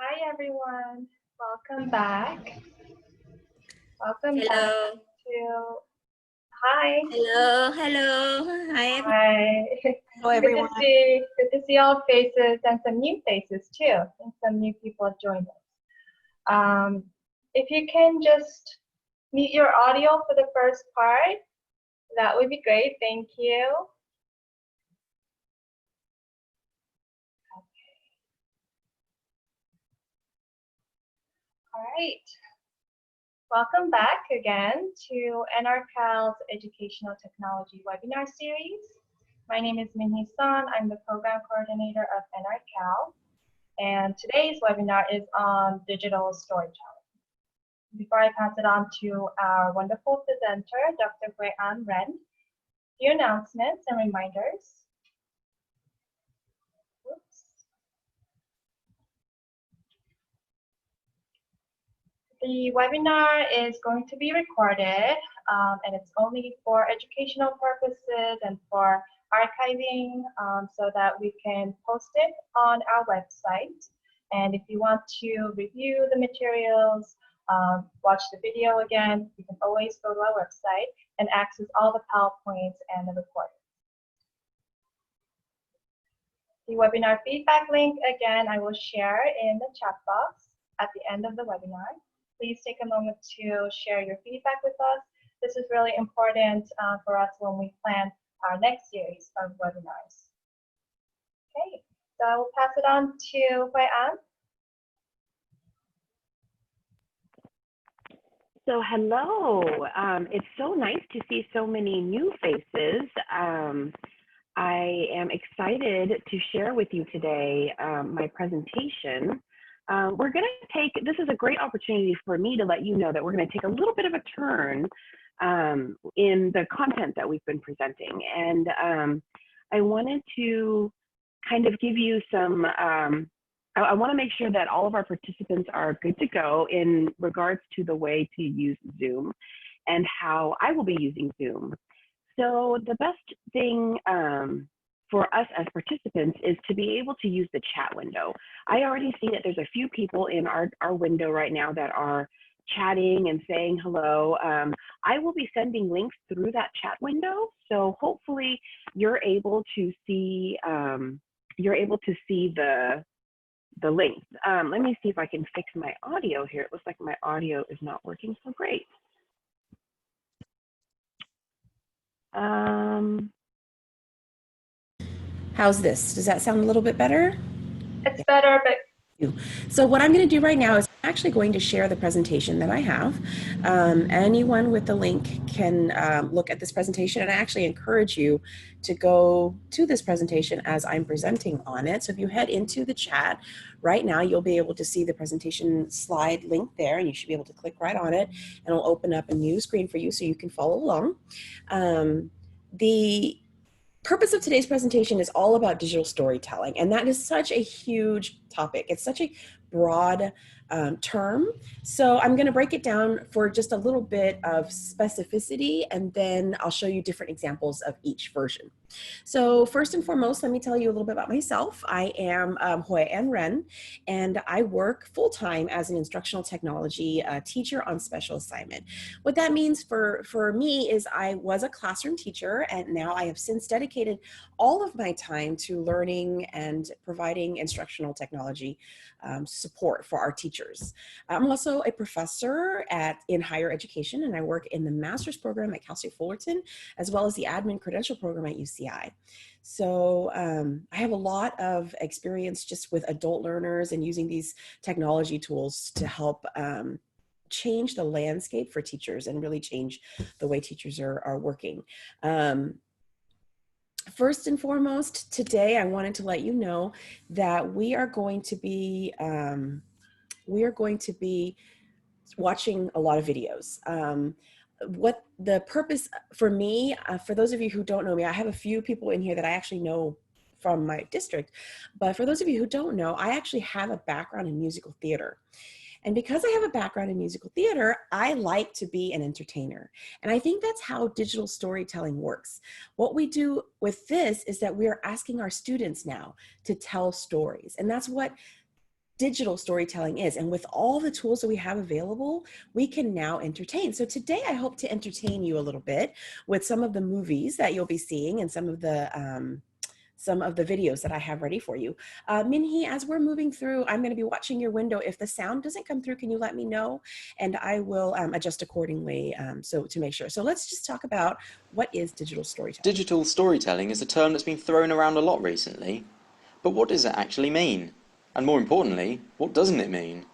Hi everyone, welcome back. Welcome back Hello. to, hi. Hello. Hello. Hi, everyone. Hi. Hello, everyone. Good to see all faces and some new faces too, and some new people have joined us. If you can just mute your audio for the first part, that would be great. Thank you. All right. Welcome back again to NRCAL's Educational Technology webinar series. My name is Minhee Son. I'm the program coordinator of NRCAL, and today's webinar is on digital storytelling. Before I pass it on to our wonderful presenter, Dr. Wren, a few announcements and reminders. Oops. The webinar is going to be recorded, and it's only for educational purposes and for archiving so that we can post it on our website. And if you want to review the materials, watch the video again, you can always go to our website and access all the PowerPoints and the recording. The webinar feedback link, again, I will share in the chat box at the end of the webinar. Please take a moment to share your feedback with us. This is really important for us when we plan our next series of webinars. Okay, so I will pass it on to Hue-An. So hello, it's so nice to see so many new faces. I am excited to share with you today my presentation. We're going to take, this is a great opportunity for me to let you know that we're going to take a little bit of a turn in the content that we've been presenting. And I wanted to kind of give you some, I want to make sure that all of our participants are good to go in regards to the way to use Zoom and how I will be using Zoom. So the best thing for us as participants is to be able to use the chat window. I already see that there's a few people in our window right now that are chatting and saying hello. I will be sending links through that chat window. So hopefully you're able to see the links. Let me see if I can fix my audio here. It looks like my audio is not working so great. How's this? Does that sound a little bit better? It's better, but so what I'm going to do right now is I'm actually going to share the presentation that I have. Anyone with the link can look at this presentation, and I actually encourage you to go to this presentation as I'm presenting on it. So if you head into the chat right now, you'll be able to see the presentation slide link there, and you should be able to click right on it, and it'll open up a new screen for you so you can follow along. The purpose of today's presentation is all about digital storytelling, and that is such a huge topic. It's such a broad term. So I'm going to break it down for just a little bit of specificity, and then I'll show you different examples of each version. So first and foremost, let me tell you a little bit about myself. I am Hue-An Wren, and I work full-time as an instructional technology teacher on special assignment. What that means for me is I was a classroom teacher, and now I have since dedicated all of my time to learning and providing instructional technology support for our teachers. I'm also a professor in higher education, and I work in the master's program at Cal State Fullerton, as well as the admin credential program at UCI. So I have a lot of experience just with adult learners and using these technology tools to help change the landscape for teachers and really change the way teachers are working. First and foremost, today I wanted to let you know that we are going to be watching a lot of videos. What the purpose for me, for those of you who don't know me, I have a few people in here that I actually know from my district, but for those of you who don't know, I actually have a background in musical theater. And because I have a background in musical theater, I like to be an entertainer. And I think that's how digital storytelling works. What we do with this is that we are asking our students now to tell stories. And that's what digital storytelling is. And with all the tools that we have available, we can now entertain. So today I hope to entertain you a little bit with some of the movies that you'll be seeing and some of the videos that I have ready for you. Minhee, as we're moving through, I'm going to be watching your window. If the sound doesn't come through, can you let me know? And I will adjust accordingly so to make sure. So let's just talk about what is digital storytelling. Digital storytelling is a term that's been thrown around a lot recently, but what does it actually mean? And more importantly, what doesn't it mean?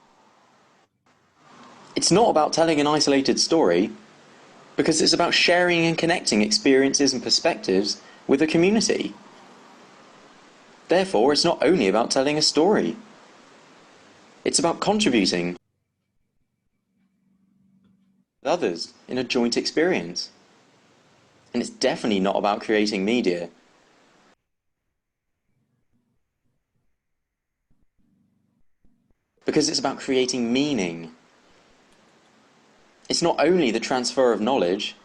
It's not about telling an isolated story, because it's about sharing and connecting experiences and perspectives with a community. Therefore, it's not only about telling a story. It's about contributing with others in a joint experience. And it's definitely not about creating media. Because it's about creating meaning. It's not only the transfer of knowledge,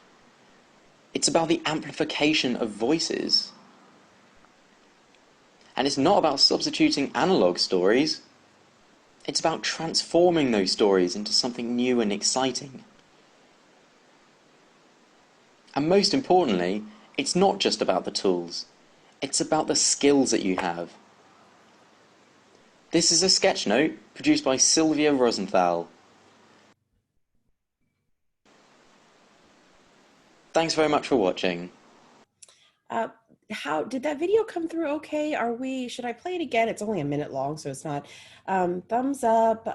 it's about the amplification of voices. And it's not about substituting analog stories, it's about transforming those stories into something new and exciting. And most importantly, it's not just about the tools, it's about the skills that you have. This is a sketch note produced by Sylvia Rosenthal. Thanks very much for watching. How did that video come through okay? Should I play it again? It's only a minute long, so it's not. Thumbs up.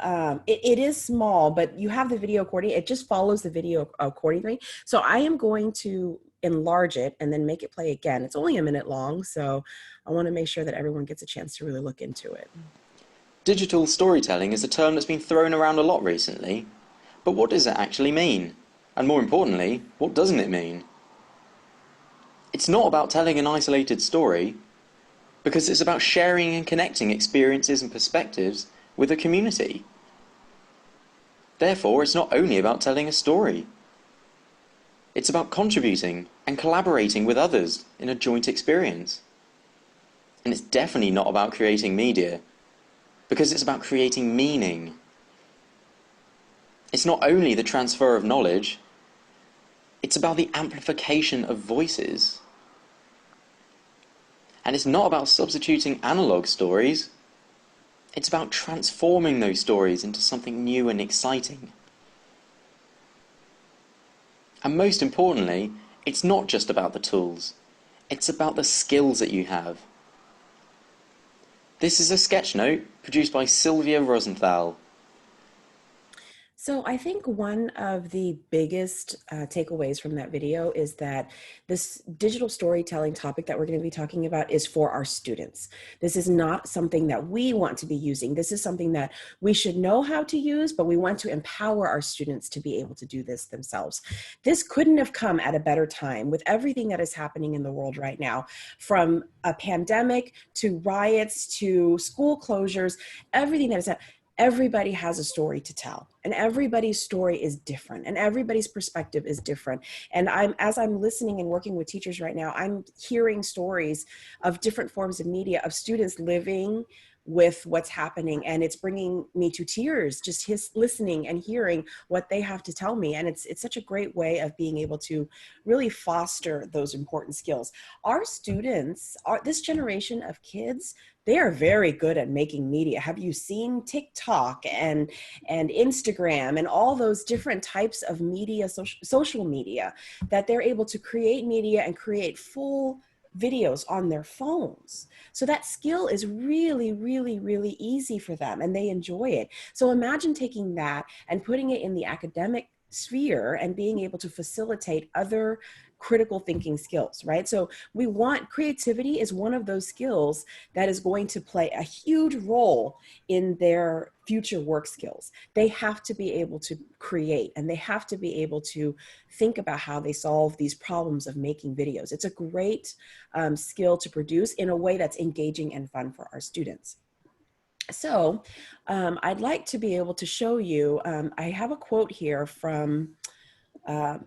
It is small, but you have the video according, it just follows the video accordingly. So I am going to enlarge it and then make it play again. It's only a minute long, so I want to make sure that everyone gets a chance to really look into it. Digital storytelling is a term that's been thrown around a lot recently, but what does it actually mean? And more importantly, what doesn't it mean? It's not about telling an isolated story, because it's about sharing and connecting experiences and perspectives with a community. Therefore, it's not only about telling a story. It's about contributing and collaborating with others in a joint experience. And it's definitely not about creating media, because it's about creating meaning. It's not only the transfer of knowledge, it's about the amplification of voices. And it's not about substituting analog stories, it's about transforming those stories into something new and exciting. And most importantly, it's not just about the tools, it's about the skills that you have. This is a sketch note produced by Sylvia Rosenthal. So I think one of the biggest takeaways from that video is that this digital storytelling topic that we're going to be talking about is for our students. This is not something that we want to be using. This is something that we should know how to use, but we want to empower our students to be able to do this themselves. This couldn't have come at a better time with everything that is happening in the world right now, from a pandemic to riots to school closures, everything that is happening. Everybody has a story to tell, and everybody's story is different, and everybody's perspective is different. And as I'm listening and working with teachers right now, I'm hearing stories of different forms of media, of students living with what's happening, and it's bringing me to tears just listening and hearing what they have to tell me. And it's such a great way of being able to really foster those important skills. Our students, this generation of kids, they are very good at making media. Have you seen TikTok and Instagram and all those different types of media, social media, that they're able to create media and create full videos on their phones? So that skill is really, really, really easy for them, and they enjoy it. So imagine taking that and putting it in the academic sphere and being able to facilitate other critical thinking skills, right? So creativity is one of those skills that is going to play a huge role in their future work skills. They have to be able to create, and they have to be able to think about how they solve these problems of making videos. It's a great skill to produce in a way that's engaging and fun for our students. So I'd like to be able to show you, I have a quote here from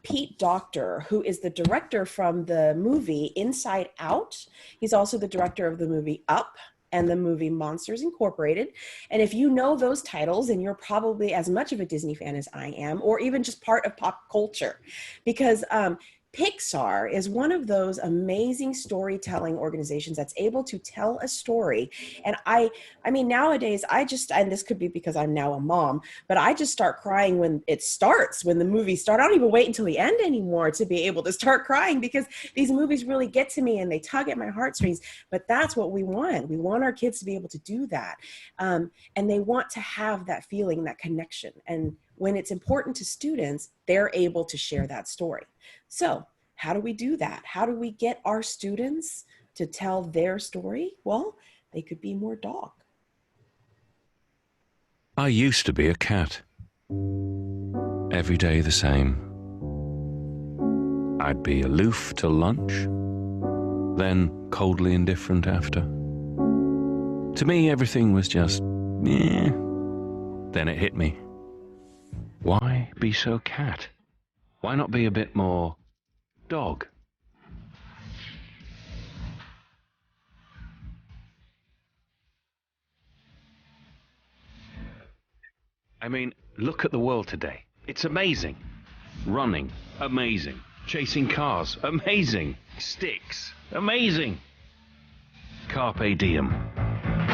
Pete Docter, who is the director from the movie Inside Out. He's also the director of the movie Up. and the movie Monsters Incorporated. And if you know those titles, then you're probably as much of a Disney fan as I am, or even just part of pop culture, because Pixar is one of those amazing storytelling organizations that's able to tell a story. And I mean, nowadays, and this could be because I'm now a mom, but I just start crying when it starts, when the movie starts. I don't even wait until the end anymore to be able to start crying, because these movies really get to me and they tug at my heartstrings. But that's what we want. We want our kids to be able to do that. And they want to have that feeling, that connection. And when it's important to students, they're able to share that story. So how do we do that? How do we get our students to tell their story? Well, they could be more dog. I used to be a cat. Every day the same. I'd be aloof till lunch, then coldly indifferent after. To me, everything was just, eh. Then it hit me. Why be so cat? Why not be a bit more dog? I mean, look at the world today. It's amazing. Running, amazing. Chasing cars, amazing. Sticks, amazing. Carpe diem.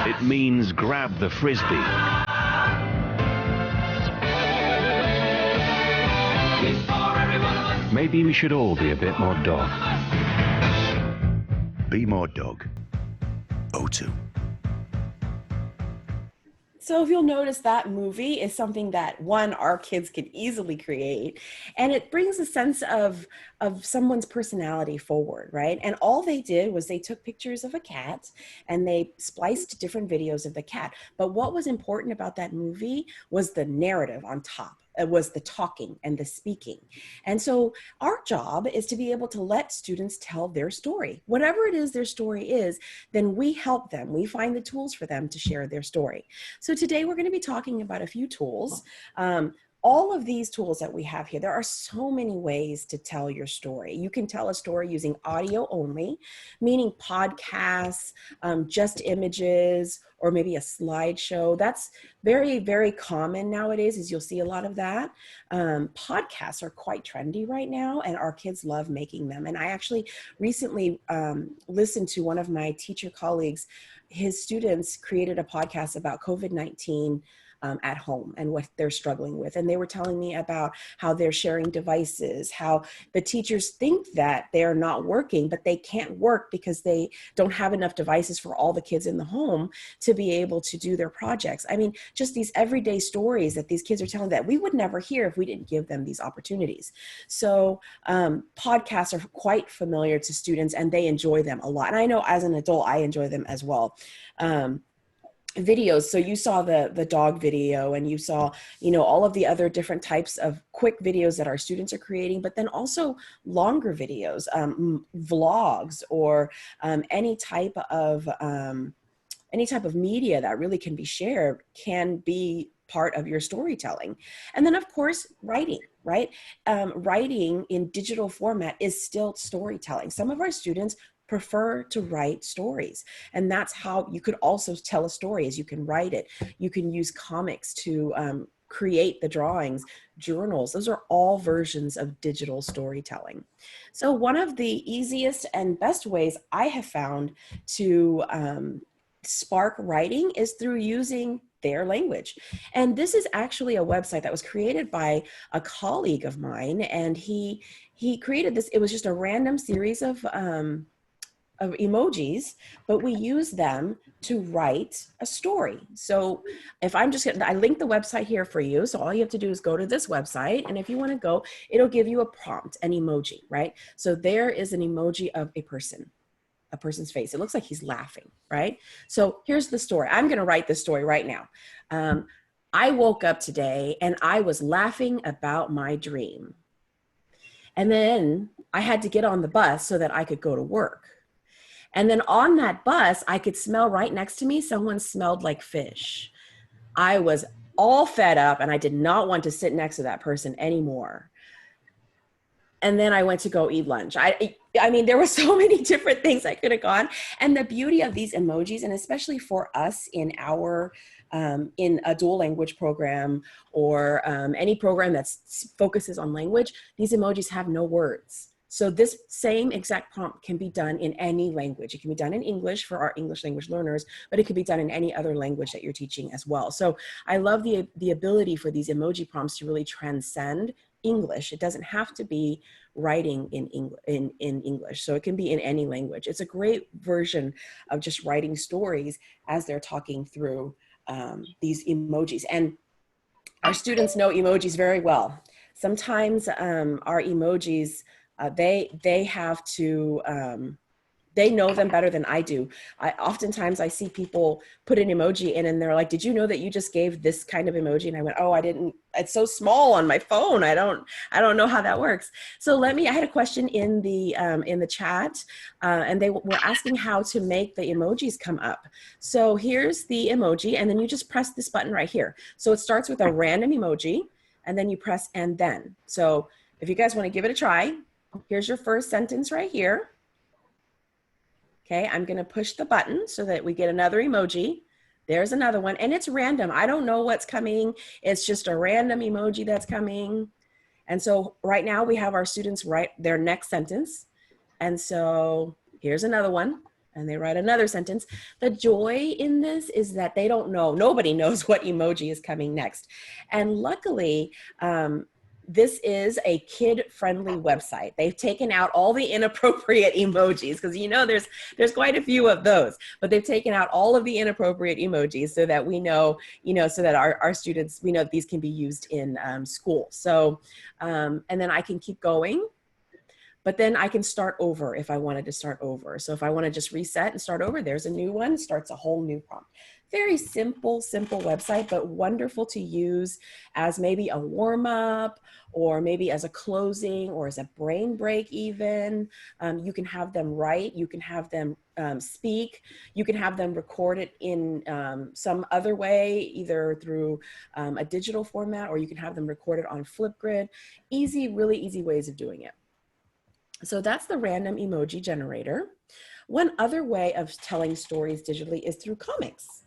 It means grab the frisbee. Maybe we should all be a bit more dog. Be more dog. O2. So if you'll notice, that movie is something that, one, our kids can easily create, and it brings a sense of someone's personality forward, right? And all they did was they took pictures of a cat and they spliced different videos of the cat. But what was important about that movie was the narrative on top. It was the talking and the speaking. And so our job is to be able to let students tell their story. Whatever it is their story is, then we help them. We find the tools for them to share their story. So today we're going to be talking about a few tools. All of these tools that we have here, there are so many ways to tell your story. You can tell a story using audio only, meaning podcasts, just images, or maybe a slideshow. That's very, very common nowadays, as you'll see a lot of that. Podcasts are quite trendy right now, and our kids love making them. And I actually recently listened to one of my teacher colleagues. His students created a podcast about COVID-19 at home and what they're struggling with. And they were telling me about how they're sharing devices, how the teachers think that they're not working, but they can't work because they don't have enough devices for all the kids in the home to be able to do their projects. I mean, just these everyday stories that these kids are telling that we would never hear if we didn't give them these opportunities. So podcasts are quite familiar to students and they enjoy them a lot. And I know as an adult, I enjoy them as well. Videos. So you saw the dog video, and you saw, all of the other different types of quick videos that our students are creating, but then also longer videos, vlogs, or any type of media that really can be shared can be part of your storytelling. And then of course, writing, right? Writing in digital format is still storytelling. Some of our students prefer to write stories. And that's how you could also tell a story, is you can write it. You can use comics to create the drawings, journals. Those are all versions of digital storytelling. So one of the easiest and best ways I have found to spark writing is through using their language. And this is actually a website that was created by a colleague of mine. And he created this. It was just a random series of emojis, but we use them to write a story. So if I linked the website here for you. So all you have to do is go to this website. And if you want to go, it'll give you a prompt, an emoji, right? So there is an emoji of a person's face. It looks like he's laughing, right? So here's the story. I'm going to write this story right now. I woke up today and I was laughing about my dream. And then I had to get on the bus so that I could go to work. And then on that bus, I could smell right next to me, someone smelled like fish. I was all fed up and I did not want to sit next to that person anymore. and then I went to go eat lunch. I mean, there were so many different things I could have gone. And the beauty of these emojis, and especially for us in our, in a dual language program or any program that focuses on language, these emojis have no words. So this same exact prompt can be done in any language. It can be done in English for our English language learners, but it could be done in any other language that you're teaching as well. So I love the ability for these emoji prompts to really transcend English. It doesn't have to be writing in English. So it can be in any language. It's a great version of just writing stories as they're talking through these emojis. And our students know emojis very well. Sometimes our emojis, they have to, they know them better than I do. Oftentimes I see people put an emoji in and they're like, did you know that you just gave this kind of emoji? And I went, oh, I didn't, it's so small on my phone. I don't know how that works. So I had a question in the chat and they were asking how to make the emojis come up. So here's the emoji and then you just press this button right here. So it starts with a random emoji and then you press and then. So if you guys want to give it a try, here's your first sentence right here. Okay, I'm gonna push the button so that we get another emoji. There's another one, and it's random. I don't know what's coming. It's just a random emoji that's coming. And so right now we have our students write their next sentence. And so here's another one, and they write another sentence. The joy in this is that they don't know, nobody knows what emoji is coming next. And luckily, this is a kid-friendly website. They've taken out all the inappropriate emojis because you know there's quite a few of those, but they've taken out all of the inappropriate emojis so that we know, so that our students, we know that these can be used in school. So, and then I can keep going, but then I can start over if I wanted to start over. So if I want to just reset and start over, there's a new one, starts a whole new prompt. Very simple website, but wonderful to use as maybe a warm up or maybe as a closing or as a brain break even. You can have them write, you can have them speak, you can have them record it in some other way, either through a digital format, or you can have them record it on Flipgrid. Really easy ways of doing it. So that's the random emoji generator. One other way of telling stories digitally is through comics.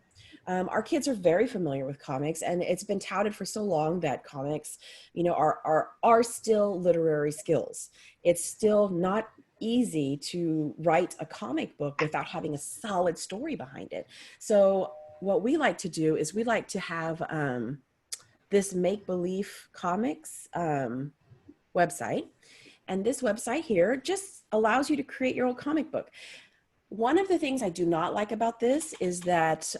Our kids are very familiar with comics, and it's been touted for so long that comics, are still literary skills. It's still not easy to write a comic book without having a solid story behind it. So what we like to do is we like to have this make-believe comics website. And this website here just allows you to create your own comic book. One of the things I do not like about this is that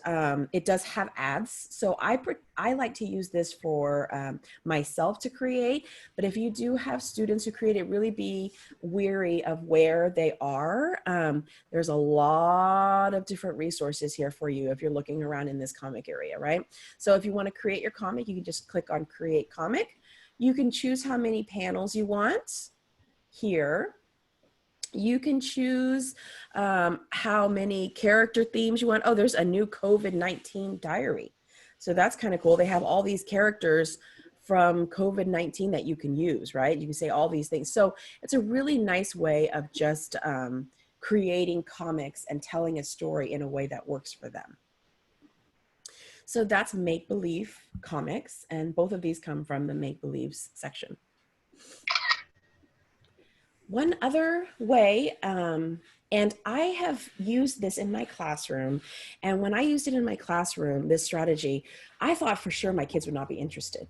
it does have ads. So I like to use this for myself to create, but if you do have students who create it, really be wary of where they are. There's a lot of different resources here for you if you're looking around in this comic area, right? So if you want to create your comic, you can just click on Create Comic. You can choose how many panels you want here. You can choose how many character themes you want. Oh, there's a new COVID-19 diary. So that's kind of cool. They have all these characters from COVID-19 that you can use, right? You can say all these things. So it's a really nice way of just creating comics and telling a story in a way that works for them. So that's Make Believe Comics, and both of these come from the Make Believes section. One other way, and I have used this in my classroom, and when I used it in my classroom, this strategy, I thought for sure my kids would not be interested,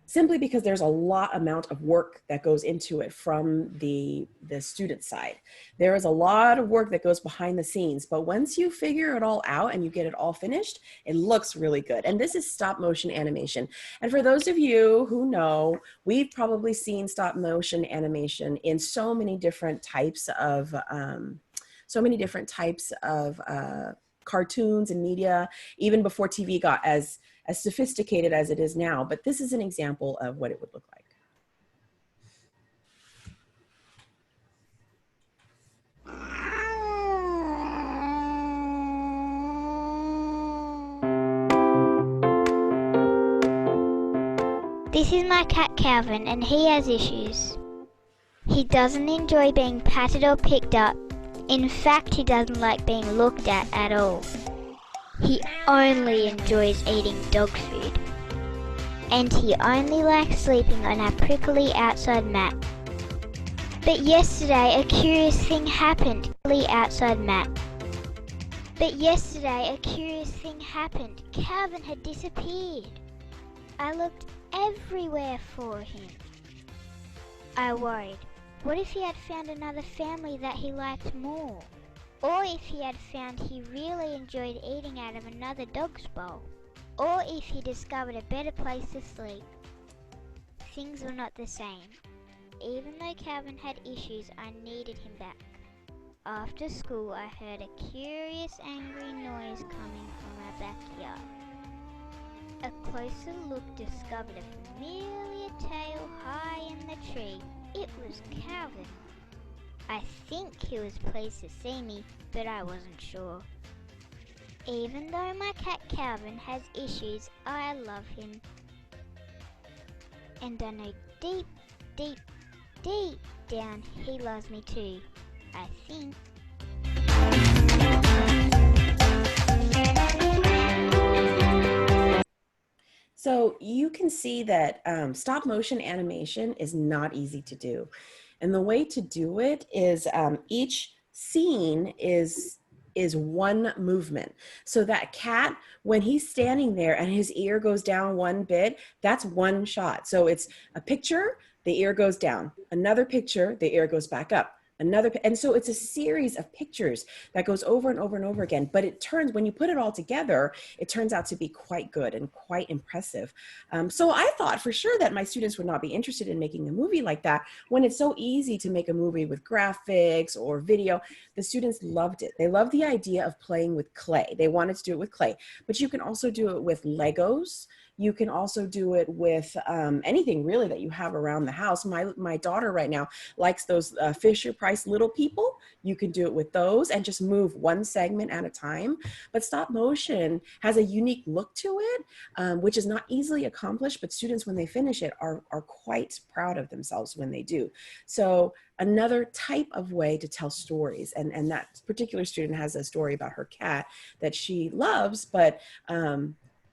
simply because there's a lot amount of work that goes into it from the student side. There is a lot of work that goes behind the scenes, but once you figure it all out and you get it all finished, it looks really good. And this is stop motion animation. And for those of you who know, we've probably seen stop motion animation in so many different types of cartoons and media, even before TV got as sophisticated as it is now. But this is an example of what it would look like. This is my cat Calvin, and he has issues. He doesn't enjoy being patted or picked up. In fact, he doesn't like being looked at all. He only enjoys eating dog food. And he only likes sleeping on our prickly outside mat. But yesterday a curious thing happened. Calvin had disappeared. I looked everywhere for him. I worried. What if he had found another family that he liked more? Or if he had found he really enjoyed eating out of another dog's bowl? Or if he discovered a better place to sleep? Things were not the same. Even though Calvin had issues, I needed him back. After school, I heard a curious, angry noise coming from our backyard. A closer look discovered a familiar tail high in the tree. It was Calvin. I think he was pleased to see me, but I wasn't sure. Even though my cat Calvin has issues, I love him. And I know deep, deep, deep down he loves me too, I think. So you can see that stop motion animation is not easy to do. And the way to do it is each scene is one movement. So that cat, when he's standing there and his ear goes down one bit, that's one shot. So it's a picture, the ear goes down. Another picture, the ear goes back up. And so it's a series of pictures that goes over and over and over again, but it turns, when you put it all together, it turns out to be quite good and quite impressive. So I thought for sure that my students would not be interested in making a movie like that when it's so easy to make a movie with graphics or video. The students loved it. They loved the idea of playing with clay. They wanted to do it with clay, but you can also do it with Legos. You can also do it with anything really that you have around the house. My daughter right now likes those Fisher-Price little people. You can do it with those and just move one segment at a time. But stop motion has a unique look to it, which is not easily accomplished, but students, when they finish it, are quite proud of themselves when they do. So another type of way to tell stories, and that particular student has a story about her cat that she loves, but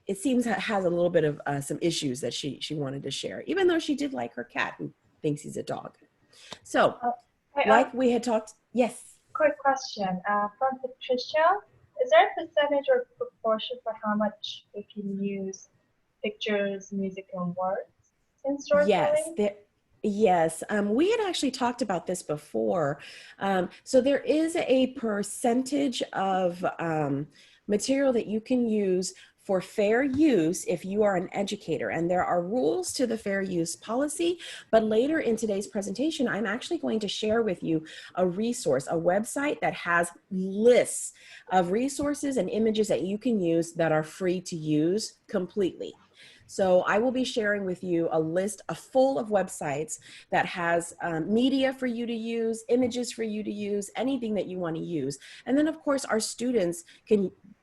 it seems that has a little bit of some issues that she wanted to share, even though she did like her cat who thinks he's a dog. So like we had talked, yes. Quick question from Patricia. Is there a percentage or proportion for how much we can use pictures, music, and words in storytelling? Yes, we had actually talked about this before. So there is a percentage of material that you can use for fair use if you are an educator, and there are rules to the fair use policy, but later in today's presentation, I'm actually going to share with you a resource, a website that has lists of resources and images that you can use that are free to use completely. So I will be sharing with you a list, full of websites that has media for you to use, images for you to use, anything that you want to use. And then of course our students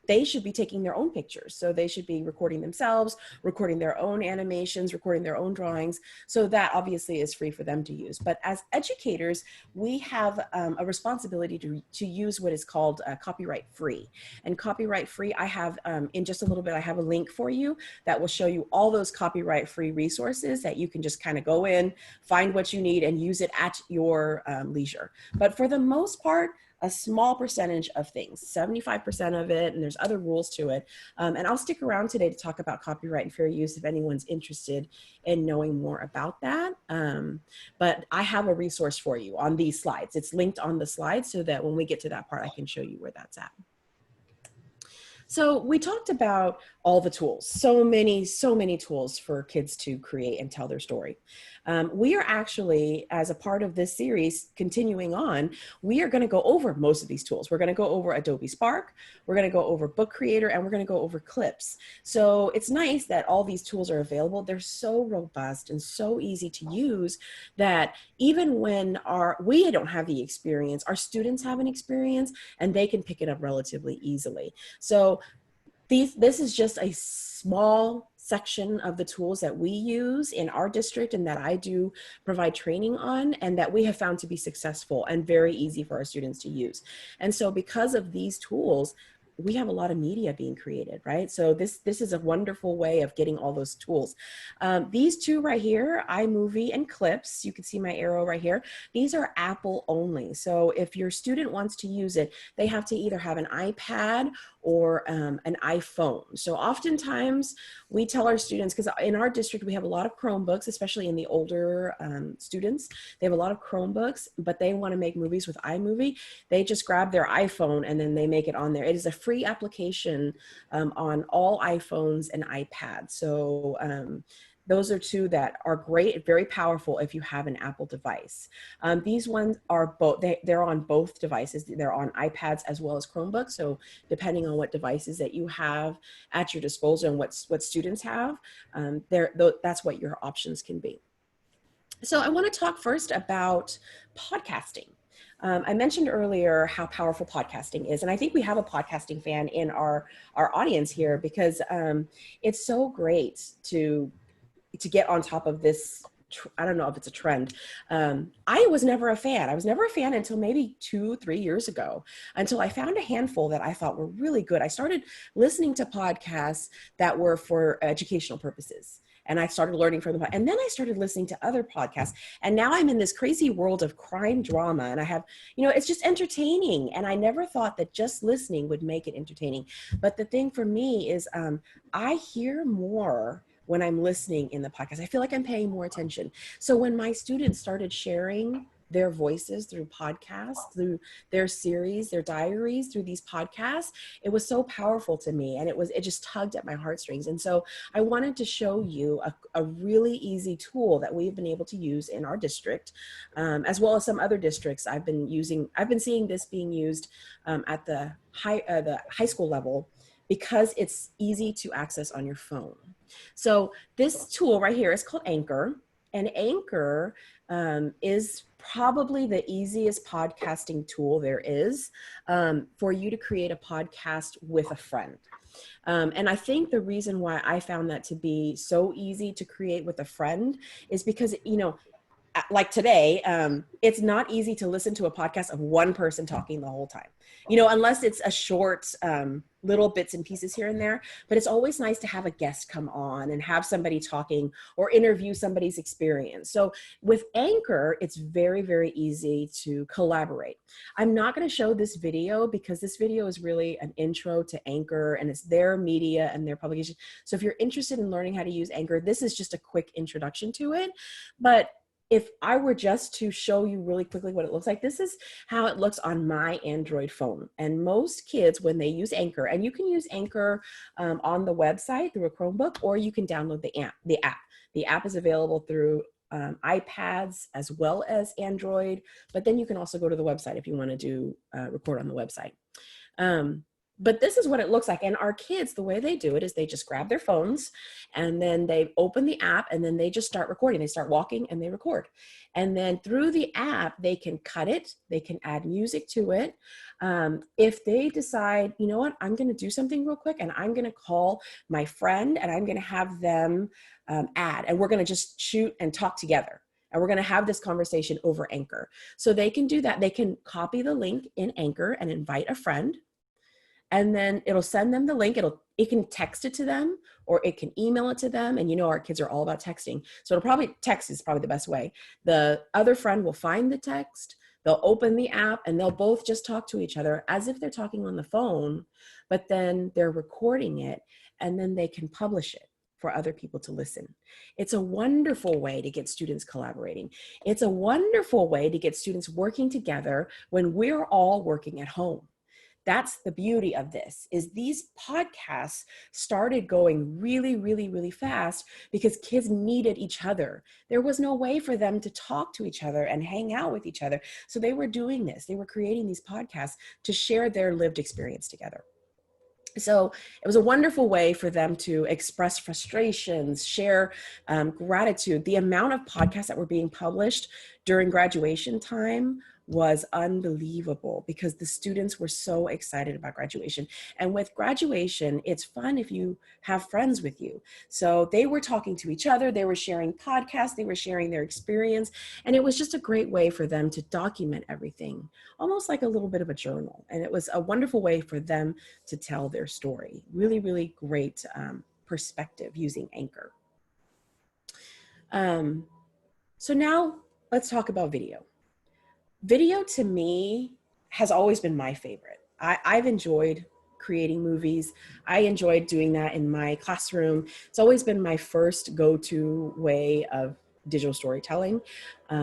they should be taking their own pictures. So they should be recording themselves, recording their own animations, recording their own drawings. So that obviously is free for them to use. But as educators, we have a responsibility to use what is called copyright free. And copyright free, I have, in just a little bit, I have a link for you that will show you all those copyright free resources that you can just kind of go in, find what you need and use it at your leisure. But for the most part, a small percentage of things, 75% of it, and there's other rules to it. And I'll stick around today to talk about copyright and fair use if anyone's interested in knowing more about that. But I have a resource for you on these slides. It's linked on the slides so that when we get to that part, I can show you where that's at. So we talked about all the tools, so many tools for kids to create and tell their story. We are actually, as a part of this series, continuing on, we are going to go over most of these tools. We're going to go over Adobe Spark, we're going to go over Book Creator, and we're going to go over Clips. So it's nice that all these tools are available. They're so robust and so easy to use that even when we don't have the experience, our students have an experience and they can pick it up relatively easily. So this is just a small section of the tools that we use in our district and that I do provide training on, and that we have found to be successful and very easy for our students to use. And so because of these tools, we have a lot of media being created, right? So this is a wonderful way of getting all those tools. These two right here, Imovie and Clips, you can see my arrow right here. These are Apple only. So if your student wants to use it, they have to either have an iPad or an iPhone. So oftentimes we tell our students, because in our district we have a lot of Chromebooks, especially in the older students, they have a lot of Chromebooks, but they want to make movies with iMovie. They just grab their iPhone and then they make it on there. It is a free application on all iPhones and iPads. So those are two that are great, very powerful if you have an Apple device. These ones are both, they're on both devices. They're on iPads as well as Chromebooks. So depending on what devices that you have at your disposal and what students have, that's what your options can be. So I want to talk first about podcasting. I mentioned earlier how powerful podcasting is, and I think we have a podcasting fan in our audience here, because it's so great to get on top of this. I don't know if it's a trend. I was never a fan. I was never a fan until maybe 2-3 years ago, until I found a handful that I thought were really good. I started listening to podcasts that were for educational purposes. And I started learning from them. And then I started listening to other podcasts. And now I'm in this crazy world of crime drama. And I have, it's just entertaining. And I never thought that just listening would make it entertaining. But the thing for me is I hear more when I'm listening in the podcast. I feel like I'm paying more attention. So when my students started sharing their voices through podcasts, through their series, their diaries, through these podcasts, it was so powerful to me, and it just tugged at my heartstrings. And so I wanted to show you a really easy tool that we've been able to use in our district, as well as some other districts. I've been seeing this being used at the high school level, because it's easy to access on your phone. So this tool right here is called Anchor, and Anchor is probably the easiest podcasting tool there is for you to create a podcast with a friend. And I think the reason why I found that to be so easy to create with a friend is because, like today, it's not easy to listen to a podcast of one person talking the whole time, unless it's a short little bits and pieces here and there. But it's always nice to have a guest come on and have somebody talking or interview somebody's experience. So with Anchor, it's very, very easy to collaborate. I'm not going to show this video because this video is really an intro to Anchor, and it's their media and their publication. So if you're interested in learning how to use Anchor, this is just a quick introduction to it. But if I were just to show you really quickly what it looks like, this is how it looks on my Android phone. And most kids, when they use Anchor, and you can use Anchor on the website through a Chromebook, or you can download the app. The app is available through iPads as well as Android, but then you can also go to the website if you want to do record on the website. But this is what it looks like. And our kids, the way they do it is they just grab their phones and then they open the app and then they just start recording. They start walking and they record. And then through the app, they can cut it. They can add music to it. If they decide, you know what, I'm going to do something real quick and I'm going to call my friend and I'm going to have them add, and we're going to just shoot and talk together. And we're going to have this conversation over Anchor. So they can do that. They can copy the link in Anchor and invite a friend. And then it'll send them the link. It can text it to them, or it can email it to them. And our kids are all about texting. So text is probably the best way. The other friend will find the text, they'll open the app, and they'll both just talk to each other as if they're talking on the phone, but then they're recording it, and then they can publish it for other people to listen. It's a wonderful way to get students collaborating. It's a wonderful way to get students working together when we're all working at home. That's the beauty of this, is these podcasts started going really, really, really fast because kids needed each other. There was no way for them to talk to each other and hang out with each other. So they were doing this. They were creating these podcasts to share their lived experience together. So it was a wonderful way for them to express frustrations, share gratitude. The amount of podcasts that were being published during graduation time was unbelievable because the students were so excited about graduation. And with graduation, it's fun if you have friends with you. So they were talking to each other, they were sharing podcasts, they were sharing their experience, and it was just a great way for them to document everything, almost like a little bit of a journal. And it was a wonderful way for them to tell their story. Really, really great perspective using Anchor. So now let's talk about video. Video to me has always been my favorite. I've enjoyed creating movies. I enjoyed doing that in my classroom. It's always been my first go-to way of digital storytelling,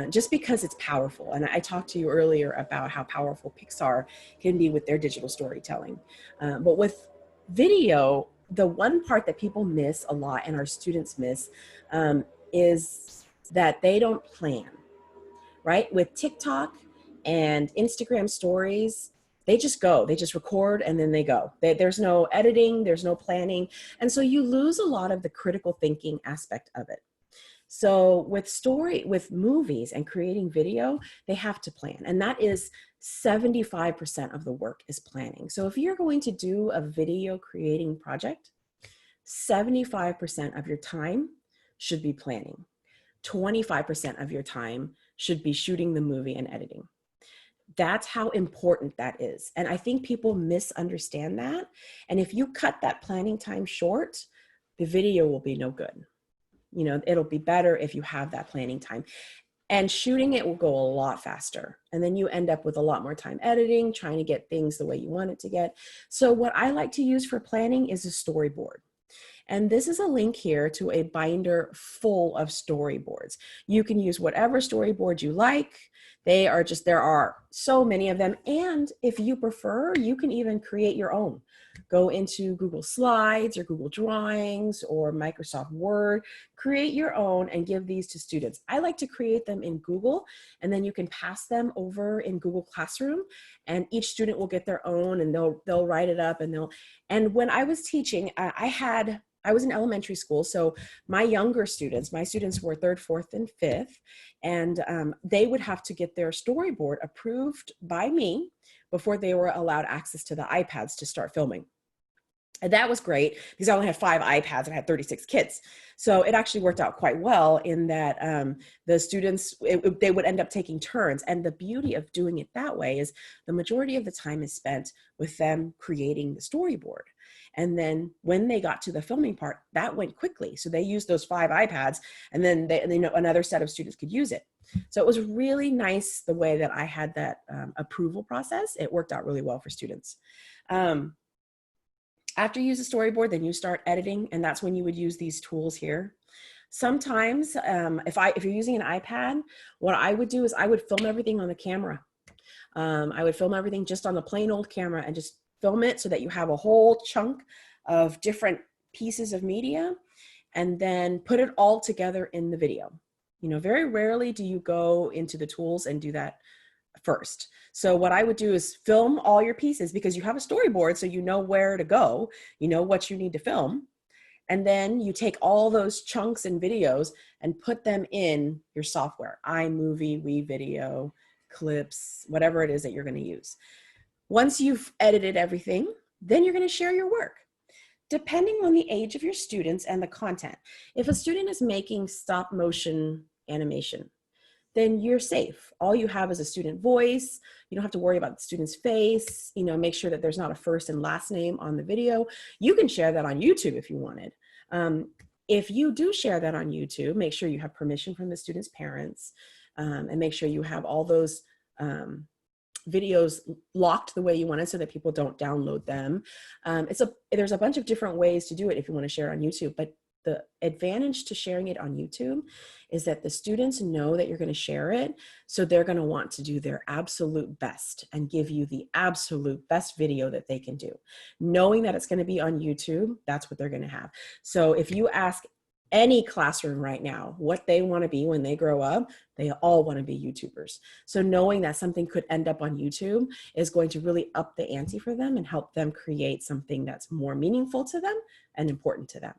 just because it's powerful. And I talked to you earlier about how powerful Pixar can be with their digital storytelling. But with video, the one part that people miss a lot and our students miss is that they don't plan, right? With TikTok and Instagram stories, they just go, they just record and then they go. There's no editing, there's no planning. And so you lose a lot of the critical thinking aspect of it. So with movies and creating video, they have to plan. And that is 75% of the work is planning. So if you're going to do a video creating project, 75% of your time should be planning. 25% of your time should be shooting the movie and editing. That's how important that is. And I think people misunderstand that. And if you cut that planning time short, the video will be no good. You know, it'll be better if you have that planning time. And shooting it will go a lot faster. And then you end up with a lot more time editing, trying to get things the way you want it to get. So what I like to use for planning is a storyboard. And this is a link here to a binder full of storyboards. You can use whatever storyboard you like. There are so many of them. And if you prefer, you can even create your own. Go into Google Slides or Google Drawings or Microsoft Word, create your own and give these to students. I like to create them in Google, and then you can pass them over in Google Classroom, and each student will get their own and they'll write it up and when I was teaching, I was in elementary school, so my students were 3rd, 4th, and 5th, and they would have to get their storyboard approved by me before they were allowed access to the iPads to start filming. And that was great because I only had 5 iPads and I had 36 kids. So it actually worked out quite well in that the students, they would end up taking turns. And the beauty of doing it that way is the majority of the time is spent with them creating the storyboard. And then when they got to the filming part, that went quickly. So they used those 5 iPads and then another set of students could use it. So it was really nice the way that I had that approval process. It worked out really well for students. After you use a storyboard, then you start editing, and that's when you would use these tools here. Sometimes, if you're using an iPad, what I would do is I would film everything on the camera. I would film everything just on the plain old camera and just film it so that you have a whole chunk of different pieces of media, and then put it all together in the video. You know, very rarely do you go into the tools and do that first. So what I would do is film all your pieces because you have a storyboard, so you know where to go, you know what you need to film. And then you take all those chunks and videos and put them in your software, Imovie, WeVideo, Clips, whatever it is that you're going to use. Once you've edited everything, then you're going to share your work. Depending on the age of your students and the content. If a student is making stop motion animation, then you're safe. All you have is a student voice. You don't have to worry about the student's face. You know, make sure that there's not a first and last name on the video. You can share that on YouTube if you wanted. If you do share that on YouTube, make sure you have permission from the student's parents, and make sure you have all those videos locked the way you want it so that people don't download them. There's a bunch of different ways to do it if you want to share on YouTube, but the advantage to sharing it on YouTube is that the students know that you're going to share it, so they're going to want to do their absolute best and give you the absolute best video that they can do. Knowing that it's going to be on YouTube, that's what they're going to have. So if you ask any classroom right now what they want to be when they grow up, they all want to be YouTubers. So knowing that something could end up on YouTube is going to really up the ante for them and help them create something that's more meaningful to them and important to them.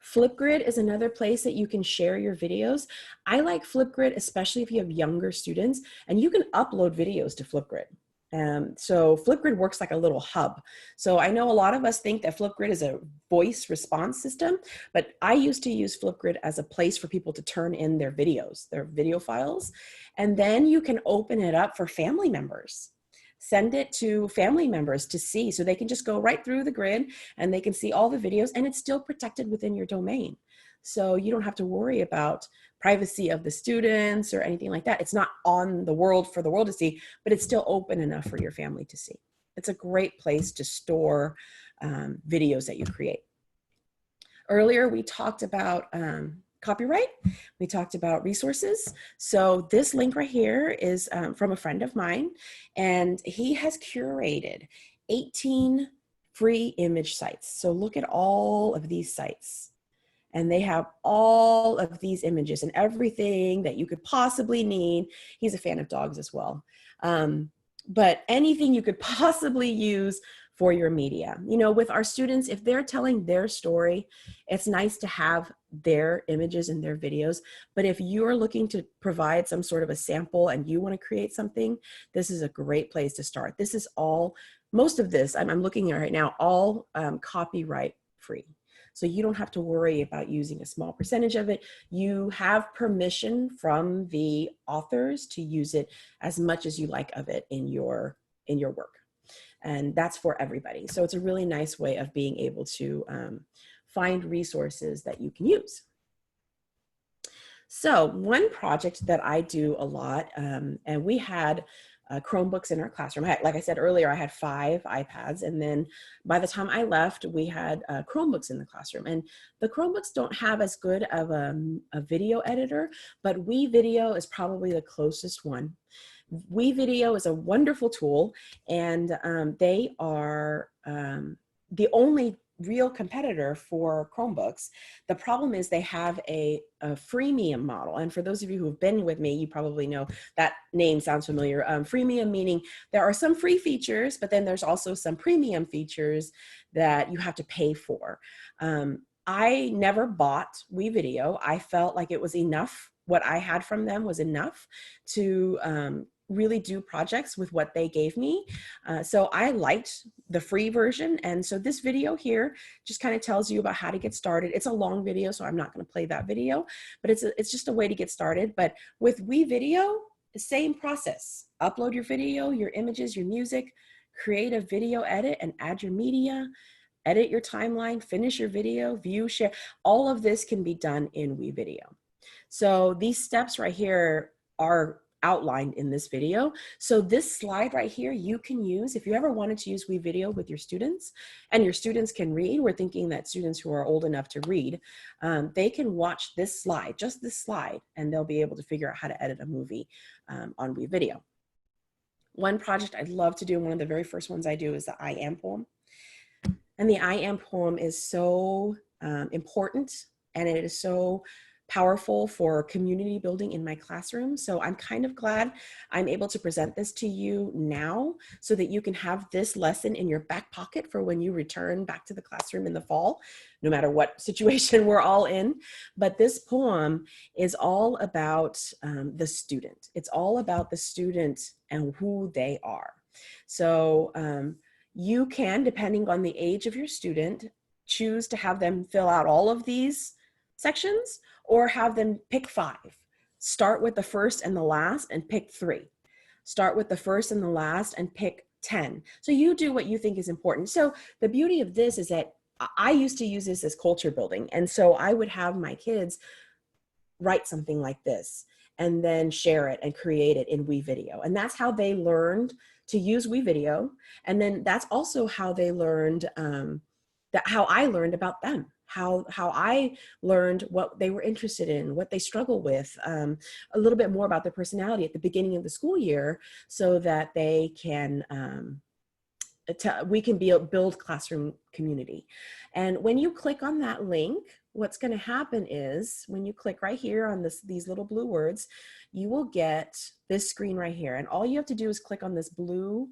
Flipgrid is another place that you can share your videos. I like Flipgrid, especially if you have younger students, and you can upload videos to Flipgrid. So Flipgrid works like a little hub. So I know a lot of us think that Flipgrid is a voice response system, but I used to use Flipgrid as a place for people to turn in their videos, their video files, and then you can open it up for family members. Send it to family members to see, so they can just go right through the grid and they can see all the videos, and it's still protected within your domain. So you don't have to worry about privacy of the students or anything like that. It's not on the world for the world to see, but it's still open enough for your family to see. It's a great place to store videos that you create. Earlier, we talked about copyright. We talked about resources. So this link right here is from a friend of mine, and he has curated 18 free image sites. So look at all of these sites. And they have all of these images and everything that you could possibly need. He's a fan of dogs as well. But anything you could possibly use for your media. You know, with our students, if they're telling their story, it's nice to have their images and their videos. But if you're looking to provide some sort of a sample and you want to create something, this is a great place to start. This is all, most of this, I'm looking at right now, all copyright free. So you don't have to worry about using a small percentage of it. You have permission from the authors to use it as much as you like of it in your work. And that's for everybody. So it's a really nice way of being able to find resources that you can use. So one project that I do a lot, and we had Chromebooks in our classroom. Like I said earlier, I had 5 iPads, and then by the time I left, we had Chromebooks in the classroom. And the Chromebooks don't have as good of a video editor, but WeVideo is probably the closest one. WeVideo is a wonderful tool, and they are the only real competitor for Chromebooks. The problem is they have a freemium model. And for those of you who have been with me, you probably know that name sounds familiar. Freemium meaning there are some free features, but then there's also some premium features that you have to pay for. I never bought WeVideo. I felt like it was enough. What I had from them was enough to really do projects with what they gave me. So I liked the free version. And so this video here just kind of tells you about how to get started. It's a long video, so I'm not going to play that video, but it's just a way to get started. But with WeVideo, the same process. Upload your video, your images, your music, create a video edit and add your media, edit your timeline, finish your video, view, share. All of this can be done in WeVideo. So these steps right here are outlined in this video. So this slide right here, you can use, if you ever wanted to use WeVideo with your students, and your students can read, we're thinking that students who are old enough to read, they can watch this slide, just this slide, and they'll be able to figure out how to edit a movie on WeVideo. One project I'd love to do, one of the very first ones I do, is the I Am poem. And the I Am poem is so important, and it is so powerful for community building in my classroom. So I'm kind of glad I'm able to present this to you now so that you can have this lesson in your back pocket for when you return back to the classroom in the fall, no matter what situation we're all in. But this poem is all about the student. It's all about the student and who they are. So you can, depending on the age of your student, choose to have them fill out all of these sections, or have them pick 5. Start with the first and the last and pick 3. Start with the first and the last and pick 10. So you do what you think is important. So the beauty of this is that I used to use this as culture building. And so I would have my kids write something like this and then share it and create it in WeVideo. And that's how they learned to use WeVideo. And then that's also how they learned, how I learned about them. How I learned what they were interested in, what they struggle with, a little bit more about their personality at the beginning of the school year, so that they can, we can build classroom community. And when you click on that link, what's going to happen is when you click right here on these little blue words, you will get this screen right here. And all you have to do is click on this blue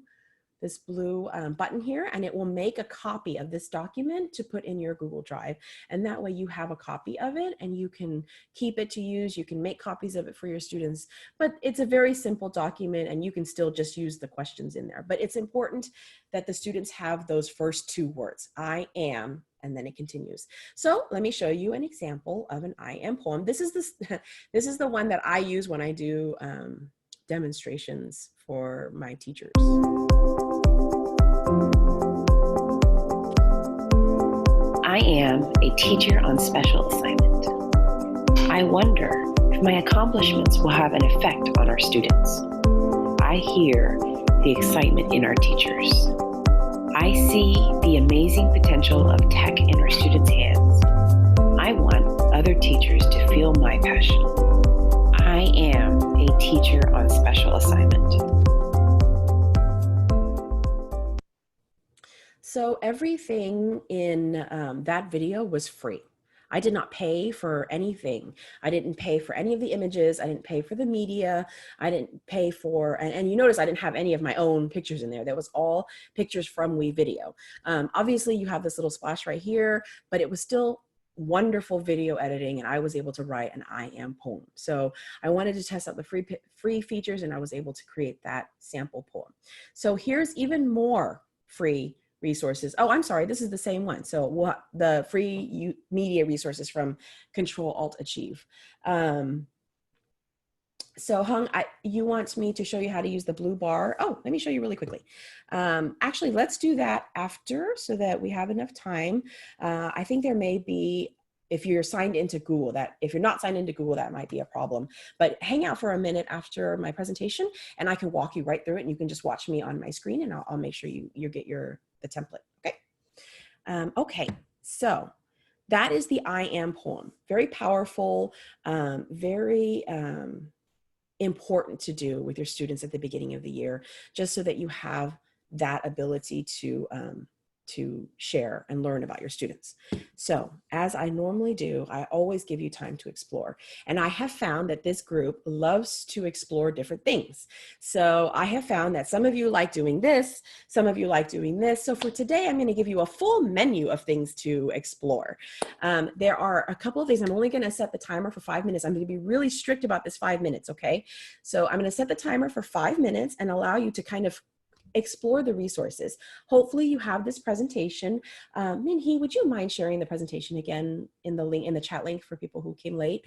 button here, and it will make a copy of this document to put in your Google Drive. And that way you have a copy of it and you can keep it to use. You can make copies of it for your students, but it's a very simple document and you can still just use the questions in there. But it's important that the students have those first two words, I am, and then it continues. So let me show you an example of an I am poem. This is the one that I use when I do demonstrations for my teachers. I am a teacher on special assignment. I wonder if my accomplishments will have an effect on our students. I hear the excitement in our teachers. I see the amazing potential of tech in our students' hands. I want other teachers to feel my passion. I am a teacher on special assignment. So everything in that video was free. I did not pay for anything. I didn't pay for any of the images. I didn't pay for the media. I didn't pay for, and you notice I didn't have any of my own pictures in there. That was all pictures from WeVideo. Obviously you have this little splash right here, but it was still wonderful video editing, and I was able to write an I am poem. So I wanted to test out the free features, and I was able to create that sample poem. So here's even more free resources. Oh, I'm sorry, this is the same one. So the free media resources from Control-Alt-Achieve. So Hung, you want me to show you how to use the blue bar? Oh, let me show you really quickly. Actually, let's do that after so that we have enough time. I think there may be, if you're signed into Google, if you're not signed into Google, that might be a problem. But hang out for a minute after my presentation and I can walk you right through it, and you can just watch me on my screen, and I'll make sure you get the template, okay? Okay, so that is the I am poem. Very powerful, very important to do with your students at the beginning of the year, just so that you have that ability to share and learn about your students. So as I normally do, I always give you time to explore. And I have found that this group loves to explore different things. So I have found that some of you like doing this, some of you like doing this. So for today, I'm going to give you a full menu of things to explore. There are a couple of things. I'm only going to set the timer for 5 minutes. I'm going to be really strict about this 5 minutes, okay? So I'm going to set the timer for 5 minutes and allow you to kind of explore the resources. Hopefully you have this presentation. Minhee, would you mind sharing the presentation again in the link, in the chat link for people who came late?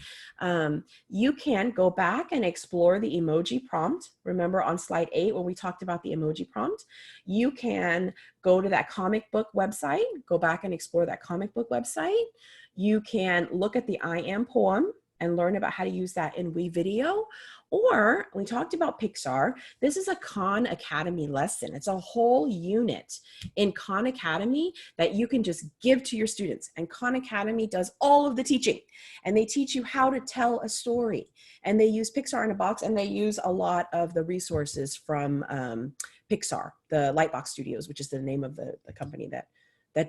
You can go back and explore the emoji prompt. Remember on slide 8 when we talked about the emoji prompt, you can go to that comic book website, go back and explore that comic book website. You can look at the I am poem and learn about how to use that in WeVideo. Or we talked about Pixar. This is a Khan Academy lesson. It's a whole unit in Khan Academy that you can just give to your students. And Khan Academy does all of the teaching. And they teach you how to tell a story. And they use Pixar in a Box, and they use a lot of the resources from Pixar, the Lightbox Studios, which is the name of the company that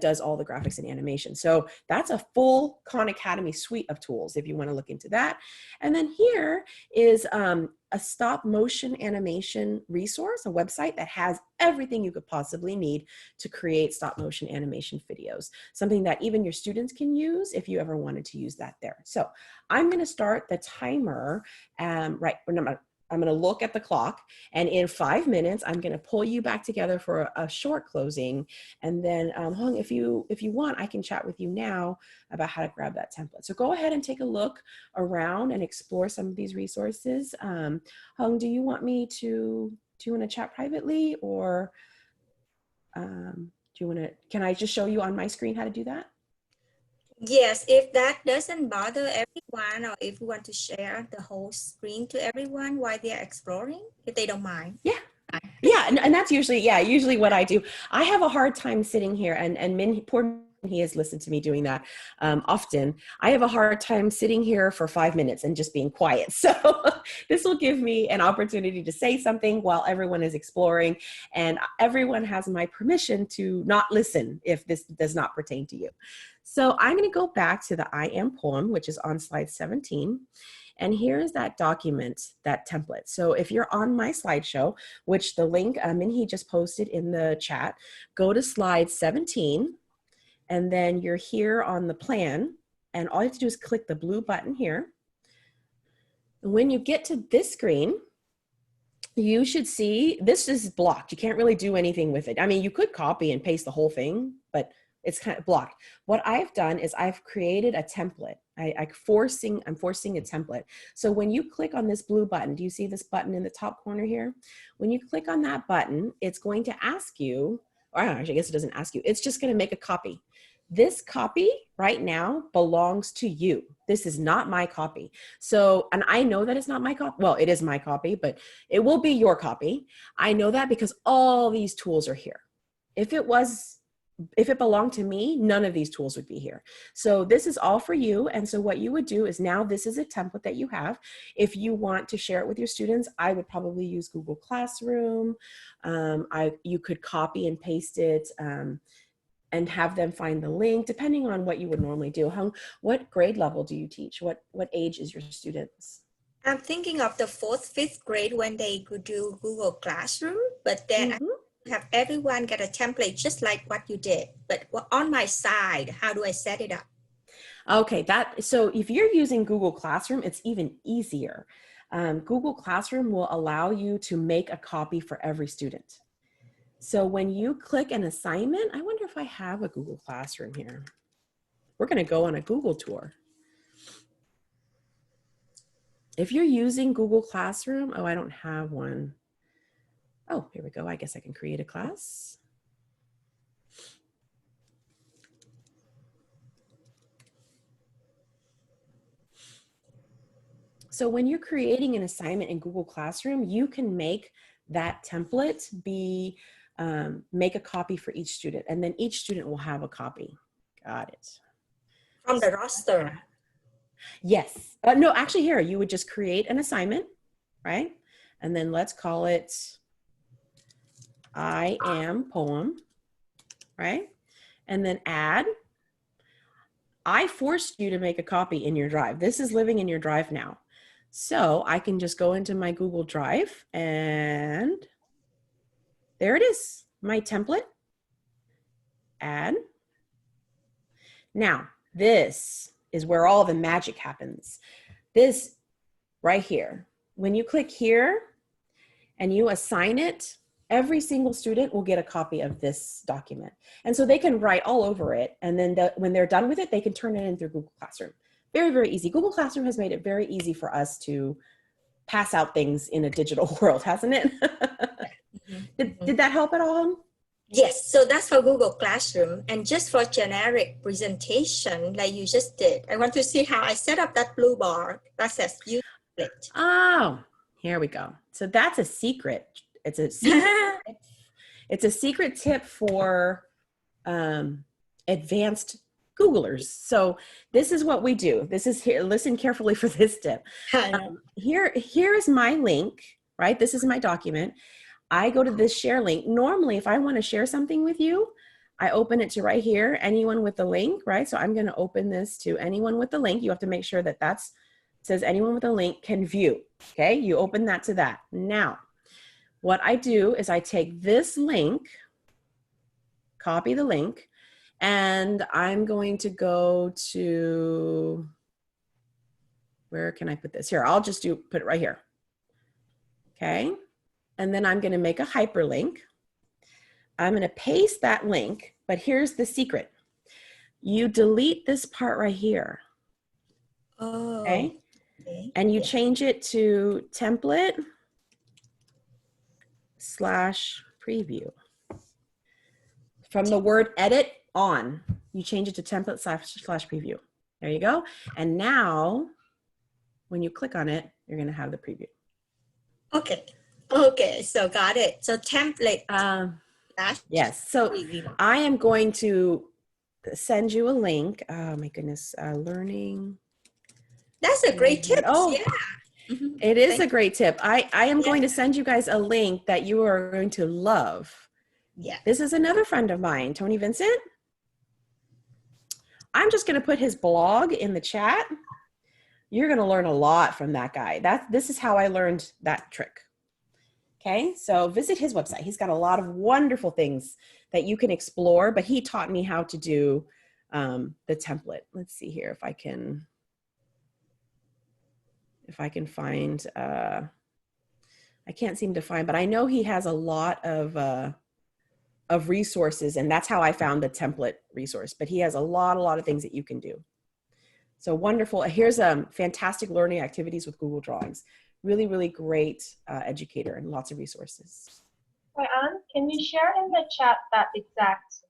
does all the graphics and animation. So that's a full Khan Academy suite of tools if you want to look into that. And then here is a stop motion animation resource, a website that has everything you could possibly need to create stop motion animation videos, something that even your students can use if you ever wanted to use that there. So I'm going to start the timer I'm going to look at the clock, and in 5 minutes, I'm going to pull you back together for a short closing. And then Hung, if you want, I can chat with you now about how to grab that template. So go ahead and take a look around and explore some of these resources. Hung, do you want to chat privately, or can I just show you on my screen how to do that? Yes, if that doesn't bother everyone, or if you want to share the whole screen to everyone while they're exploring, if they don't mind. Yeah. Yeah, and that's usually what I do. I have a hard time sitting here, and poor He has listened to me doing that often. I have a hard time sitting here for 5 minutes and just being quiet. So this will give me an opportunity to say something while everyone is exploring, and everyone has my permission to not listen if this does not pertain to you. So I'm going to go back to the I Am poem, which is on slide 17. And here's that document, that template. So if you're on my slideshow, which the link Minhee just posted in the chat, go to slide 17, and then you're here on the plan, and all you have to do is click the blue button here. And when you get to this screen, you should see this is blocked. You can't really do anything with it. I mean, you could copy and paste the whole thing, but it's kind of blocked. What I've done is I've created a template. I'm forcing a template. So when you click on this blue button, do you see this button in the top corner here? When you click on that button, it's going to ask you, or actually, I guess it doesn't ask you, it's just going to make a copy. This copy right now belongs to you. This is not my copy. So, and I know that it's not my copy. Well, it is my copy, but it will be your copy. I know that because all these tools are here. If it belonged to me, none of these tools would be here. So this is all for you. And so what you would do is, now this is a template that you have. If you want to share it with your students, I would probably use Google Classroom. You could copy and paste it and have them find the link, depending on what you would normally do. What grade level do you teach? What age is your students? I'm thinking of the 4th, 5th grade when they could do Google Classroom, but then have everyone get a template just like what you did, but on my side, how do I set it up? Okay, so if you're using Google Classroom, it's even easier. Google Classroom will allow you to make a copy for every student. So when you click an assignment, I wonder if I have a Google Classroom here. We're going to go on a Google tour. If you're using Google Classroom, oh, I don't have one. Oh, here we go. I guess I can create a class. So when you're creating an assignment in Google Classroom, you can make that template make a copy for each student, and then each student will have a copy. Got it. From the roster. Yes. No, actually here, you would just create an assignment, right? And then let's call it I Am Poem, right? And then add. I forced you to make a copy in your drive. This is living in your drive now. So I can just go into my Google Drive, and there it is, my template. Add. Now, this is where all the magic happens. This right here. When you click here and you assign it, every single student will get a copy of this document. And so they can write all over it. And then when they're done with it, they can turn it in through Google Classroom. Very, very easy. Google Classroom has made it very easy for us to pass out things in a digital world, hasn't it? Did that help at all? Yes, so that's for Google Classroom. And just for generic presentation, like you just did, I want to see how I set up that blue bar that says use it. Oh, here we go. So that's a secret. It's a secret. It's a secret tip for advanced Googlers. So this is what we do. This is here. Listen carefully for this tip. Here is my link, right? This is my document. I go to this share link. Normally, if I want to share something with you, I open it to right here, anyone with the link, right? So I'm going to open this to anyone with the link. You have to make sure that says anyone with a link can view. Okay, you open that to that. Now, what I do is I take this link, copy the link, and I'm going to go to, where can I put this? Here, I'll just put it right here. Okay. And then I'm going to make a hyperlink. I'm going to paste that link, but here's the secret. You delete this part right here. Oh, okay? And you change it to template /preview. From the word edit on, you change it to template /preview. There you go. And now, when you click on it, you're going to have the preview. Okay. Okay, so got it. So template. Yes, so I am going to send you a link. Oh my goodness, learning. That's a great tip. Oh, yeah. It is a great tip. I am going to send you guys a link that you are going to love. Yeah. This is another friend of mine, Tony Vincent. I'm just going to put his blog in the chat. You're going to learn a lot from that guy. This is how I learned that trick. Okay, so visit his website. He's got a lot of wonderful things that you can explore, but he taught me how to do the template. Let's see here if I can find, I can't seem to find, but I know he has a lot of resources, and that's how I found the template resource, but he has a lot of things that you can do. So wonderful. Here's fantastic learning activities with Google Drawings. Really, really great educator and lots of resources. Ryan, can you share in the chat that exact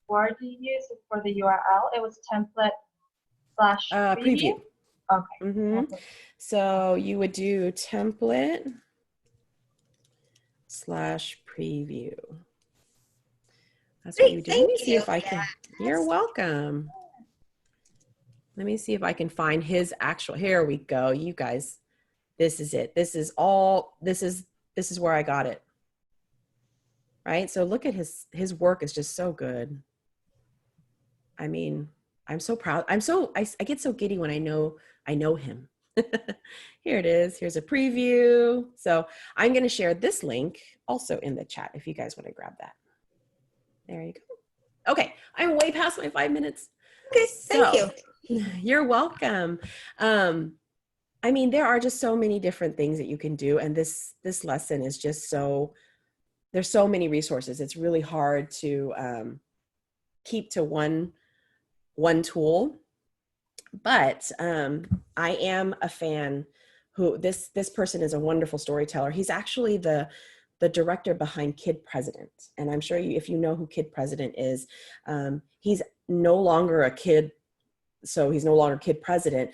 word you used for the URL? It was template/preview. Okay. Mm-hmm. So you would do template/preview. That's what you do. Let me see if I can. You're welcome. Let me see if I can find his actual. Here we go. You guys, this is it. This is where I got it. Right? So look at his work is just so good. I mean, I'm so proud. I get so giddy when I know him. Here it is. Here's a preview. So I'm going to share this link also in the chat if you guys want to grab that. There you go. Okay. I'm way past my 5 minutes. Okay. Thank you. You're welcome. I mean, there are just so many different things that you can do. And this lesson is just there's so many resources. It's really hard to keep to one tool. But I am a fan who this person is a wonderful storyteller. He's actually the director behind Kid President. And I'm sure if you know who Kid President is, he's no longer a kid. So he's no longer Kid President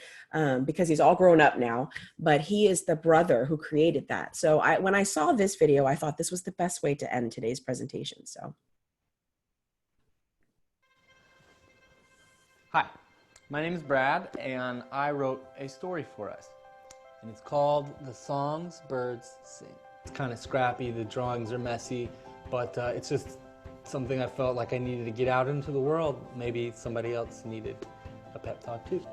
because he's all grown up now, but he is the brother who created that. So when I saw this video, I thought this was the best way to end today's presentation. So. Hi, my name is Brad, and I wrote a story for us, and it's called The Songs Birds Sing. It's kind of scrappy, the drawings are messy, but it's just something I felt like I needed to get out into the world. Maybe somebody else needed a pep talk too.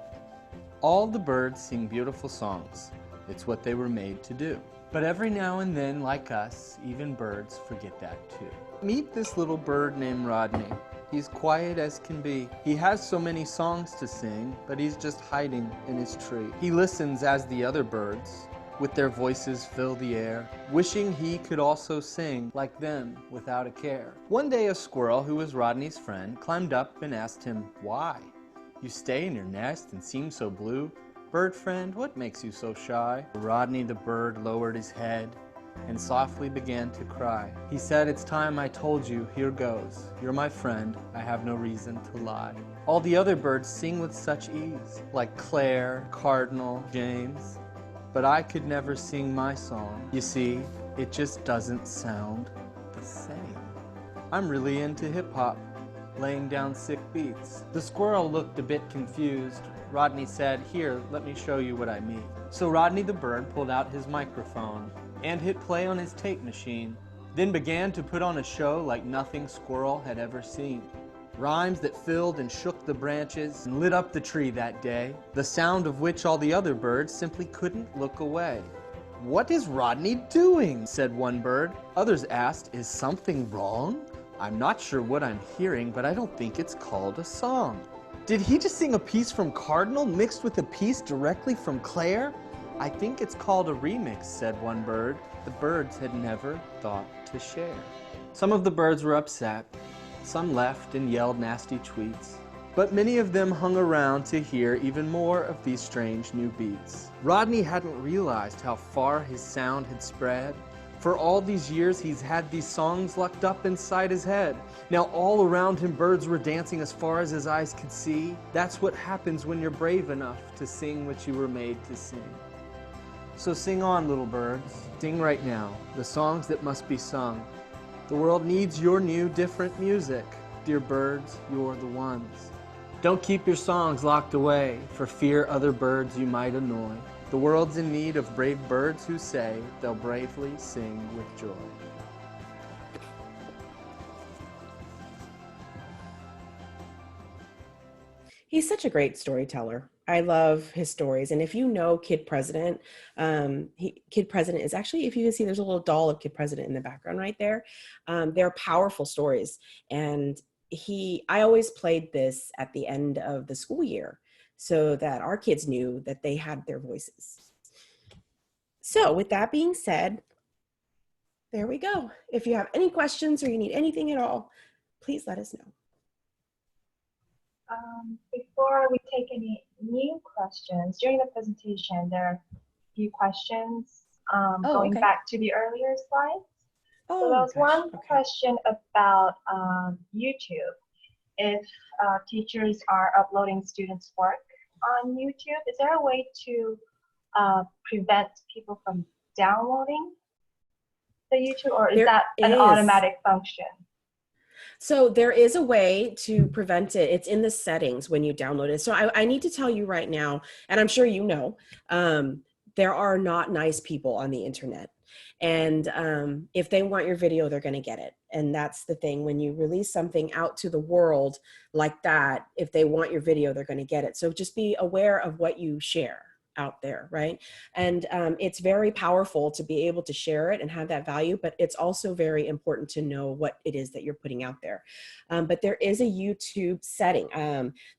All the birds sing beautiful songs. It's what they were made to do. But every now and then, like us, even birds forget that too. Meet this little bird named Rodney. He's quiet as can be. He has so many songs to sing, but he's just hiding in his tree. He listens as the other birds, with their voices fill the air, wishing he could also sing like them without a care. One day a squirrel, who was Rodney's friend, climbed up and asked him, "Why? You stay in your nest and seem so blue. Bird friend, what makes you so shy?" Rodney the bird lowered his head and softly began to cry. He said, "It's time I told you, here goes. You're my friend, I have no reason to lie. All the other birds sing with such ease, like Claire, Cardinal, James. But I could never sing my song. You see, it just doesn't sound the same. I'm really into hip-hop, laying down sick beats." The squirrel looked a bit confused. Rodney said, "Here, let me show you what I mean." So Rodney the bird pulled out his microphone and hit play on his tape machine, then began to put on a show like nothing squirrel had ever seen. Rhymes that filled and shook the branches and lit up the tree that day, the sound of which all the other birds simply couldn't look away. "What is Rodney doing?" said one bird. Others asked, "Is something wrong? I'm not sure what I'm hearing, but I don't think it's called a song. Did he just sing a piece from Cardinal mixed with a piece directly from Claire? I think it's called a remix," said one bird. The birds had never thought to share. Some of the birds were upset. Some left and yelled nasty tweets. But many of them hung around to hear even more of these strange new beats. Rodney hadn't realized how far his sound had spread. For all these years, he's had these songs locked up inside his head. Now all around him, birds were dancing as far as his eyes could see. That's what happens when you're brave enough to sing what you were made to sing. So sing on, little birds. Sing right now, the songs that must be sung. The world needs your new, different music. dear birds, you're the ones. Don't keep your songs locked away, for fear other birds you might annoy. The world's in need of brave birds who say they'll bravely sing with joy. He's such a great storyteller. I love his stories. And if you know Kid President, Kid President is actually, if you can see, there's a little doll of Kid President in the background right there. They're powerful stories. And I always played this at the end of the school year so that our kids knew that they had their voices. So with that being said, there we go. If you have any questions or you need anything at all, please let us know. Before we take any new questions, during the presentation, there are a few questions going back to the earlier slides. So there was one question about YouTube. If teachers are uploading students' work on YouTube, is there a way to prevent people from downloading the YouTube, or is that an automatic function? So there is a way to prevent it. It's in the settings when you download it. So I need to tell you right now, and I'm sure you know, there are not nice people on the internet. And if they want your video, they're going to get it. And that's the thing. When you release something out to the world like that, if they want your video, they're going to get it. So just be aware of what you share out there, right? And it's very powerful to be able to share it and have that value, but it's also very important to know what it is that you're putting out there. But there is a YouTube setting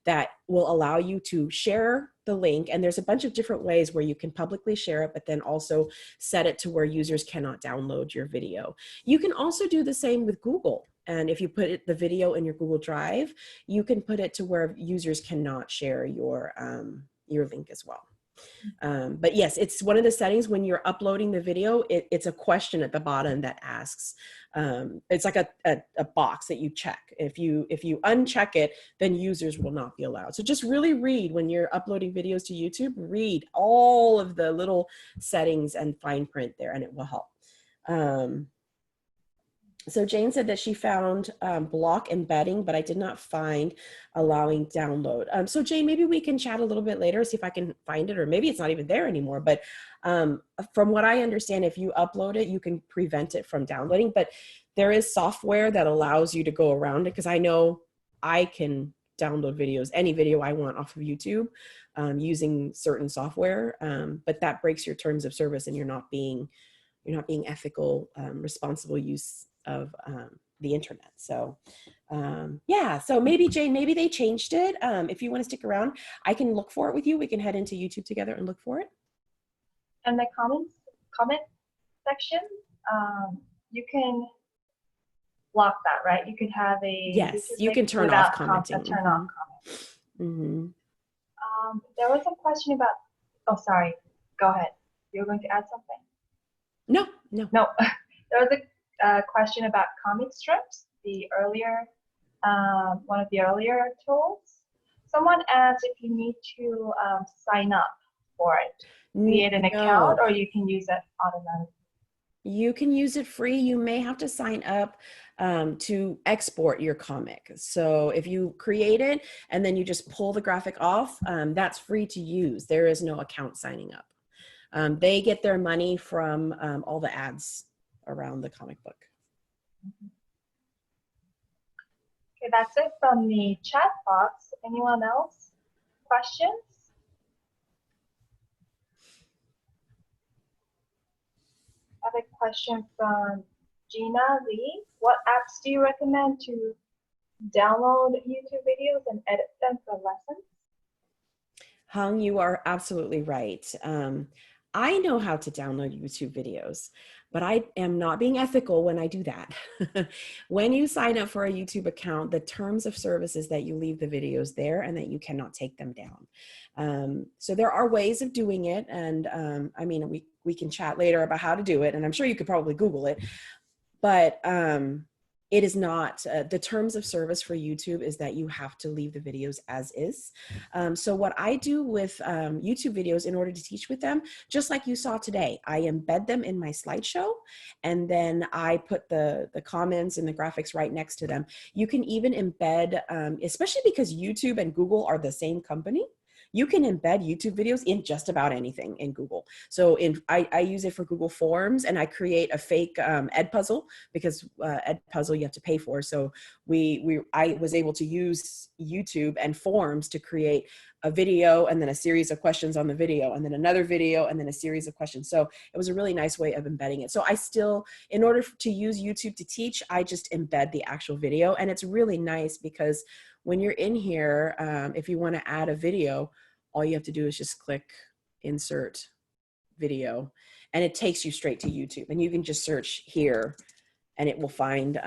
that will allow you to share the link, and there's a bunch of different ways where you can publicly share it, but then also set it to where users cannot download your video. You can also do the same with Google. And if you put the video in your Google Drive, you can put it to where users cannot share your link as well. But yes, it's one of the settings when you're uploading the video, it's a question at the bottom that asks, it's like a box that you check. If you uncheck it, then users will not be allowed. So just really read when you're uploading videos to YouTube, read all of the little settings and fine print there, and it will help. So Jane said that she found block embedding, but I did not find allowing download. So Jane, maybe we can chat a little bit later, see if I can find it, or maybe it's not even there anymore. But from what I understand, if you upload it, you can prevent it from downloading. But there is software that allows you to go around it, because I know I can download videos, any video I want off of YouTube using certain software. But that breaks your terms of service, and you're not being ethical, responsible use of the internet. So yeah, so maybe Jane, maybe they changed it. If you want to stick around, I can look for it with you. We can head into YouTube together and look for it. And the comment section, you can block that, right? You could have a yes, YouTube you can turn off commenting. Turn off commenting. There was a question about. Oh, sorry. Go ahead. You're going to add something. No. There was a question about comic strips, the earlier, one of the earlier tools. Someone asked if you need to sign up for it, create an account, or you can use it automatically. You can use it free. You may have to sign up to export your comic. So if you create it and then you just pull the graphic off, that's free to use. There is no account signing up. They get their money from all the ads around the comic book. Okay, that's it from the chat box. Anyone else? Questions? I have a question from Gina Lee. What apps do you recommend to download YouTube videos and edit them for lessons? Hung, you are absolutely right. I know how to download YouTube videos, but I am not being ethical when I do that. When you sign up for a YouTube account, the terms of service is that you leave the videos there and that you cannot take them down. So there are ways of doing it. And I mean, we can chat later about how to do it. And I'm sure you could probably Google it. But It is not. The terms of service for YouTube is that you have to leave the videos as is. So what I do with YouTube videos in order to teach with them, just like you saw today, I embed them in my slideshow, and then I put the comments and the graphics right next to them. You can even embed, especially because YouTube and Google are the same company, you can embed YouTube videos in just about anything in Google. So I use it for Google Forms, and I create a fake Ed puzzle, because Ed puzzle you have to pay for. So I was able to use YouTube and Forms to create a video and then a series of questions on the video, and then another video and then a series of questions. So it was a really nice way of embedding it. So I still, in order to use YouTube to teach, I just embed the actual video. And it's really nice because when you're in here, if you want to add a video, all you have to do is just click insert video, and it takes you straight to YouTube, and you can just search here and it will find,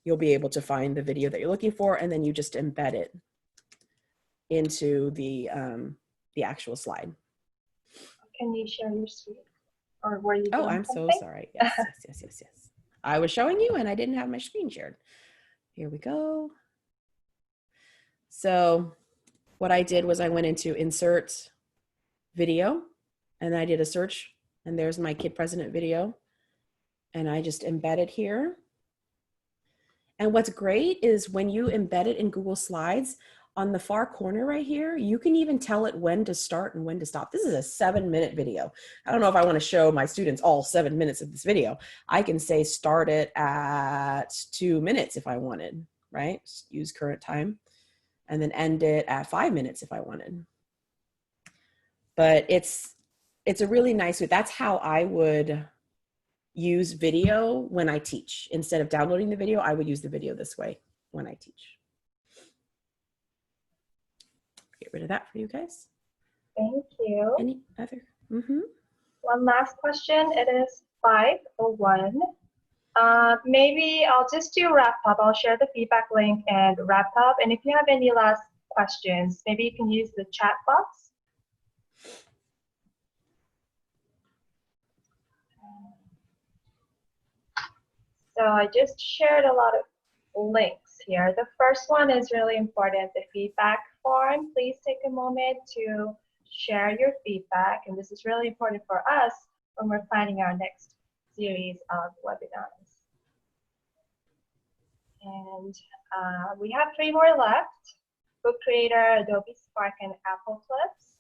you'll be able to find the video that you're looking for, and then you just embed it into the actual slide. Can you share your screen, or were you doing I'm something? so sorry. Yes. I was showing you and I didn't have my screen shared. Here we go. So what I did was I went into insert video, and I did a search, and there's my Kid President video, and I just embed it here. And what's great is when you embed it in Google Slides, on the far corner right here, you can even tell it when to start and when to stop. This is a 7-minute video. I don't know if I want to show my students all 7 minutes of this video. I can say start it at 2 minutes if I wanted, right? Use current time. And then end it at 5 minutes if I wanted. But it's a really nice way. That's how I would use video when I teach. Instead of downloading the video, I would use the video this way when I teach. Get rid of that for you guys. Thank you. Any other? One last question. It is 5:01. Maybe I'll just do wrap up. I'll share the feedback link and wrap up. And if you have any last questions, maybe you can use the chat box. So I just shared a lot of links here. The first one is really important, the feedback form. Please take a moment to share your feedback. And this is really important for us when we're planning our next series of webinars. And we have 3 more left: Book Creator, Adobe Spark, and Apple Clips.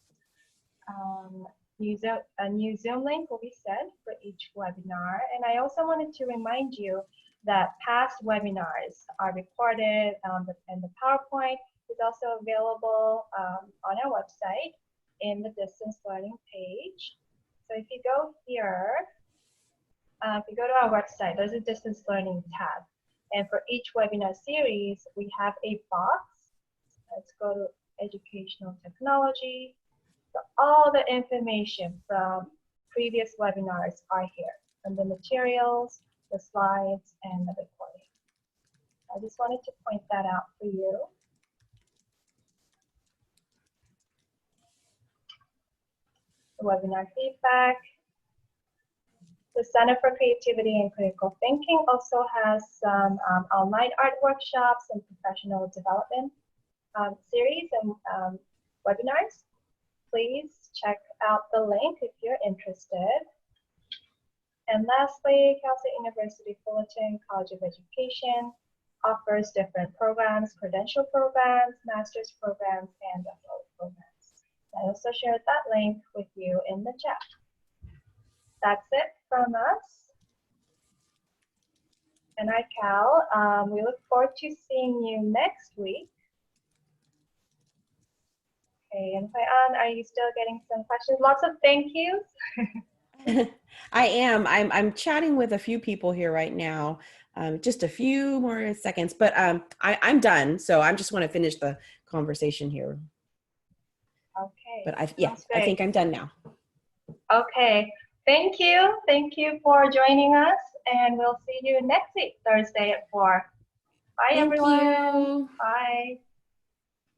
A new Zoom link will be sent for each webinar. And I also wanted to remind you that past webinars are recorded, and the PowerPoint is also available on our website in the distance learning page. So if you go here, if you go to our website, there's a distance learning tab. And for each webinar series, we have a box. Let's go to educational technology. So all the information from previous webinars are here, and the materials, the slides, and the recording. I just wanted to point that out for you. The webinar feedback. The Center for Creativity and Critical Thinking also has some online art workshops and professional development series and webinars. Please check out the link if you're interested. And lastly, Cal State University Fullerton College of Education offers different programs, credential programs, master's programs, and affiliate programs. I also shared that link with you in the chat. That's it from us. NRCAL, we look forward to seeing you next week. Okay, and Faian, are you still getting some questions? Lots of thank yous. I am. I'm chatting with a few people here right now. Just a few more seconds, but I'm done. So I just want to finish the conversation here. Okay. But I think I'm done now. Okay. Thank you. Thank you for joining us, and we'll see you next week, Thursday at 4. Bye, everyone. Thank you. Bye.